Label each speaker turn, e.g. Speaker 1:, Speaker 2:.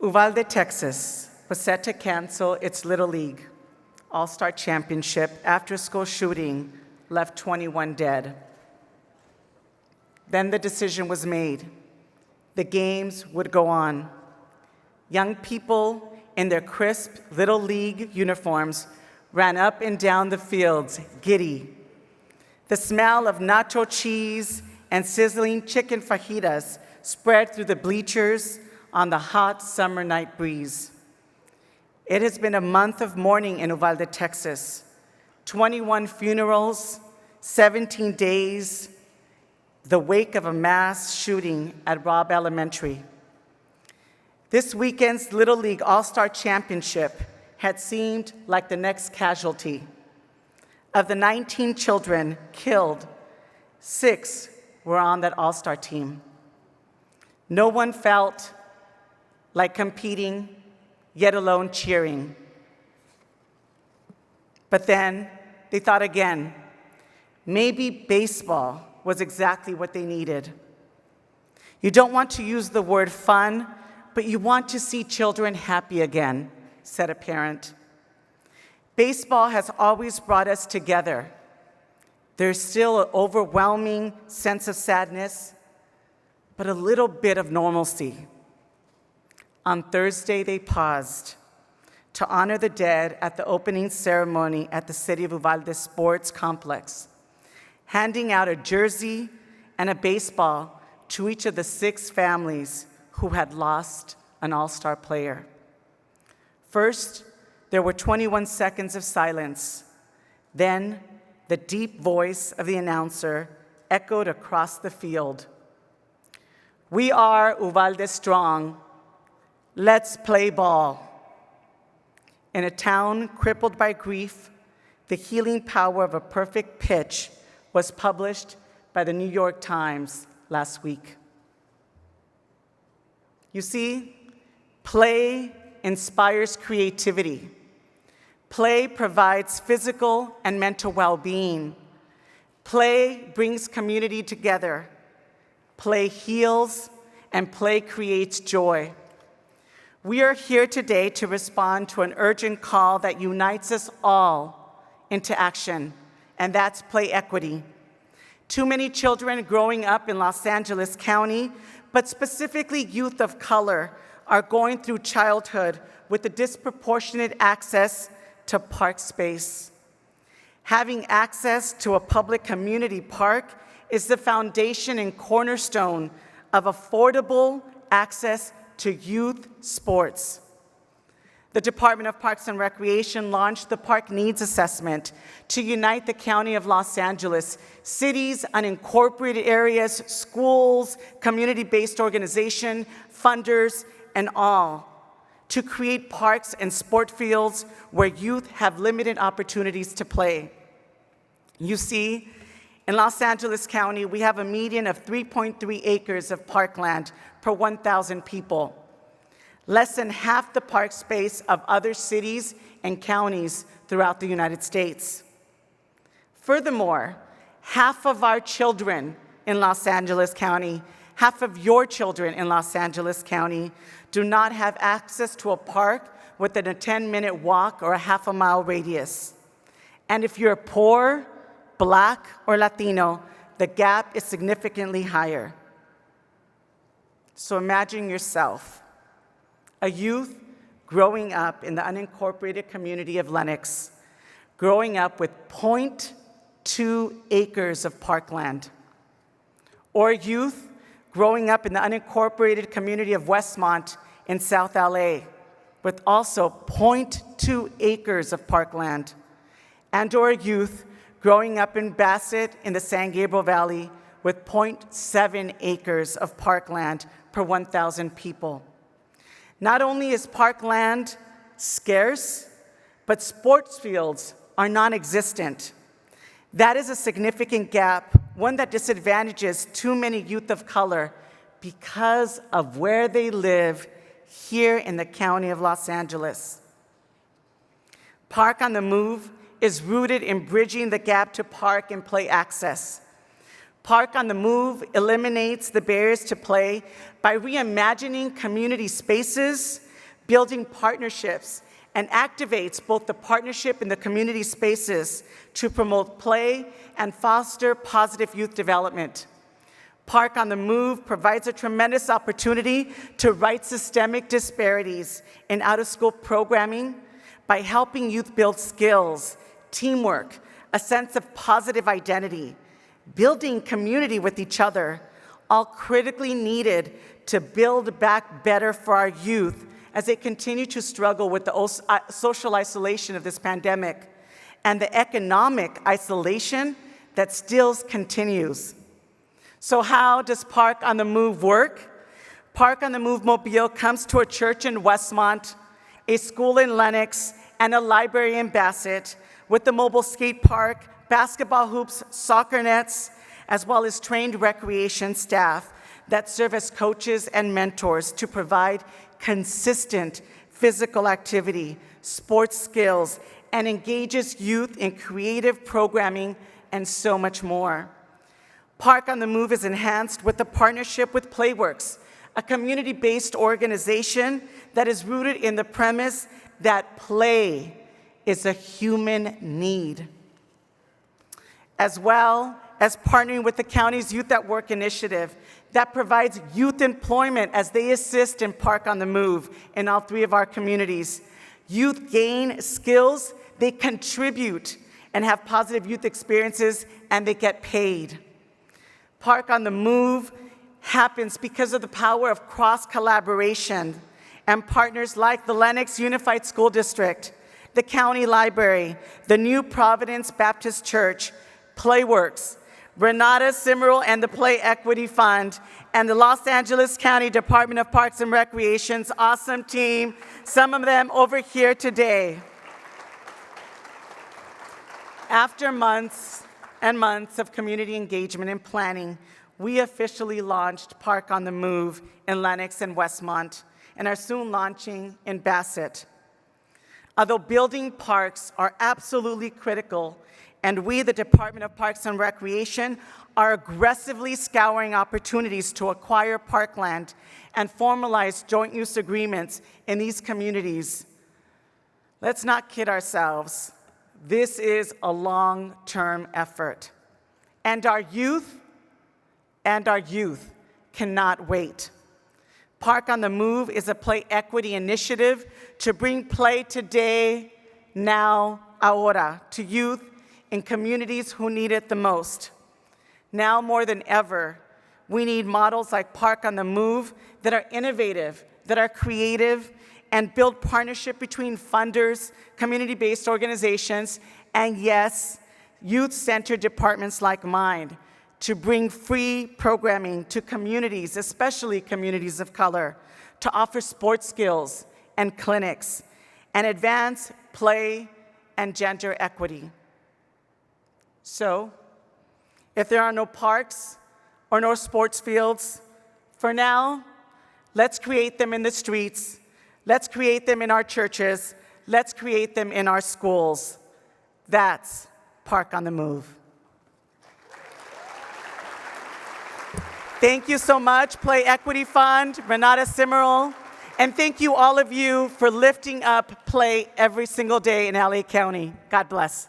Speaker 1: Uvalde, Texas was set to cancel its Little League All-Star Championship after a school shooting left 21 dead. Then the decision was made. The games would go on. Young people in their crisp Little League uniforms ran up and down the fields, giddy. The smell of nacho cheese and sizzling chicken fajitas spread through the bleachers on the hot summer night breeze. It has been a month of mourning in Uvalde, Texas. 21 funerals, 17 days, the wake of a mass shooting at Robb Elementary. This weekend's Little League All-Star Championship had seemed like the next casualty. Of the 19 children killed, 6 were on that All-Star team. No one felt like competing, yet alone cheering. But then they thought again, maybe baseball was exactly what they needed. You don't want to use the word fun, but you want to see children happy again, said a parent. Baseball has always brought us together. There's still an overwhelming sense of sadness, but a little bit of normalcy. On Thursday, they paused to honor the dead at the opening ceremony at the City of Uvalde Sports Complex, handing out a jersey and a baseball to each of the 6 families who had lost an all-star player. First, there were 21 seconds of silence. Then, the deep voice of the announcer echoed across the field. "We are Uvalde strong. Let's play ball." In a town crippled by grief, the healing power of a perfect pitch was published by the New York Times last week. You see, play inspires creativity. Play provides physical and mental well-being. Play brings community together. Play heals, and play creates joy. We are here today to respond to an urgent call that unites us all into action, and that's play equity. Too many children growing up in Los Angeles County, but specifically youth of color, are going through childhood with a disproportionate access to park space. Having access to a public community park is the foundation and cornerstone of affordable access to youth sports. The Department of Parks and Recreation launched the Park Needs Assessment to unite the County of Los Angeles, cities, unincorporated areas, schools, community-based organizations, funders, and all, to create parks and sport fields where youth have limited opportunities to play. You see, in Los Angeles County, we have a median of 3.3 acres of parkland per 1,000 people, less than half the park space of other cities and counties throughout the United States. Furthermore, half of our children in Los Angeles County, half of your children in Los Angeles County, do not have access to a park within a 10-minute walk or a half-a-mile radius. And if you're poor, Black, or Latino, the gap is significantly higher. So imagine yourself, a youth growing up in the unincorporated community of Lenox, growing up with 0.2 acres of parkland, or a youth growing up in the unincorporated community of Westmont in South LA with also 0.2 acres of parkland, and or a youth growing up in Bassett in the San Gabriel Valley with 0.7 acres of parkland per 1,000 people. Not only is parkland scarce, but sports fields are non-existent. That is a significant gap, one that disadvantages too many youth of color because of where they live here in the County of Los Angeles. Park on the Move is rooted in bridging the gap to park and play access. Park on the Move eliminates the barriers to play by reimagining community spaces building partnerships, and activates both the partnership and the community spaces to promote play and foster positive youth development. Park on the Move provides a tremendous opportunity to right systemic disparities in out-of-school programming by helping youth build skills, teamwork, a sense of positive identity, building community with each other, all critically needed to build back better for our youth as they continue to struggle with the social isolation of this pandemic and the economic isolation that still continues. So how does Park on the Move work? Park on the Move Mobile comes to a church in Westmont, a school in Lenox, and a library in Bassett with the mobile skate park, basketball hoops, soccer nets, as well as trained recreation staff that serve as coaches and mentors to provide consistent physical activity, sports skills, and engages youth in creative programming and so much more. Park on the Move is enhanced with a partnership with Playworks, a community-based organization that is rooted in the premise that play is a human need, as well as partnering with the county's Youth at Work initiative that provides youth employment as they assist in Park on the Move in all 3 of our communities. Youth gain skills, they contribute and have positive youth experiences, and they get paid. Park on the Move happens because of the power of cross-collaboration and partners like the Lenox Unified School District, the County Library, the New Providence Baptist Church, Playworks, Renata Simmerl and the Play Equity Fund, and the Los Angeles County Department of Parks and Recreation's awesome team, some of them over here today. After months and months of community engagement and planning, we officially launched Park on the Move in Lenox and Westmont, and are soon launching in Bassett. Although building parks are absolutely critical, and we, the Department of Parks and Recreation, are aggressively scouring opportunities to acquire parkland and formalize joint use agreements in these communities, let's not kid ourselves. This is a long-term effort, and our youth cannot wait. Park on the Move is a play equity initiative to bring play today, now, ahora, to youth in communities who need it the most. Now more than ever, we need models like Park on the Move that are innovative, that are creative, and build partnership between funders, community-based organizations, and yes, youth-centered departments like mine to bring free programming to communities, especially communities of color, to offer sports skills and clinics, and advance play and gender equity. So, if there are no parks or no sports fields, for now, let's create them in the streets. Let's create them in our churches. Let's create them in our schools. That's Park on the Move. Thank you so much, Play Equity Fund, Renata Simmerl, and thank you all of you for lifting up play every single day in LA County. God bless.